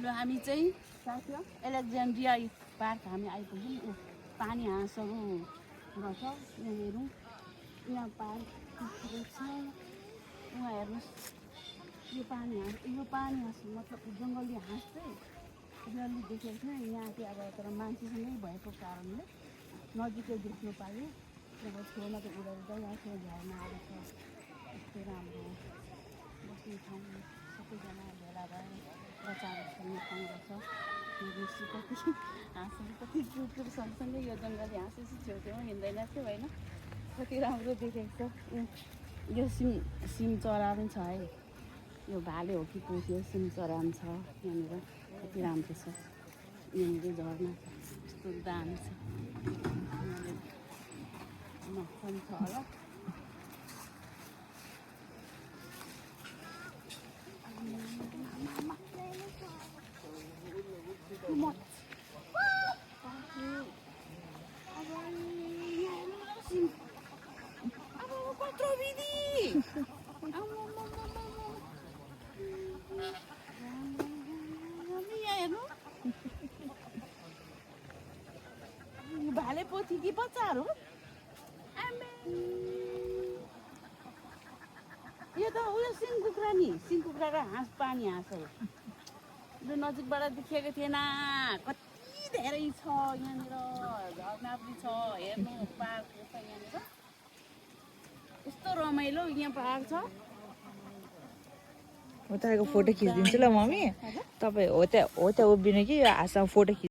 ल हामी चाहिँ साथी एलेक्जेन्ड्रिया पार्क हामी आइपुग्यौँ। पानी हाँसहरू रहेछ यहाँ हेरौँ। यहाँ पार्क छ। यहाँ हेर्नुहोस् यो पानी हाँस मतलब जङ्गली हाँस चाहिँ रियल्ली देखेको छैन यहाँ चाहिँ अब तर मान्छेसँगै भएको कारणले नजिकै देख्नु पायो। अब छेउमा त उडाउँदा यहाँ छेउ झर्ना आएको छ। यस्तो राम्रो बस्ने ठाउँ सबैजना भेला भएर बच्चाहरू खेल्ने ठाउँ रहेछ। हेर्नुहोस् कति हाँसहरू कति क्युट सँगसँगै यो जङ्गली हाँस यसो छेउछेउमा हिँड्दैन थियो होइन। कति राम्रो देखेको छ। यो सिम चरा पनि छ है। यो भाले हो कि पोथी हो सिम चरा पनि छ यहाँनिर। कति राम्रो छ। यहाँनिर झर्ना छ यस्तो दामी छ। पनि छ होला। भाले पोथी कि बच्चाहरू यो त उयो सिङकुखुरा नि सिङकुखुरा र हाँस पानी हाँसहरू जो नजिकबाट देखिएको थिएन। कति धेरै छ यहाँनिर झर्ना पनि छ हेर्नु पार्क छ यहाँनिर यस्तो रमाइलो यहाँ पार्क छ। म तपाईँको फोटो खिचिदिन्छु ल मम्मी। तपाईँ हो त्यहाँ उभिनु कि यो हाँससँग फोटो खिच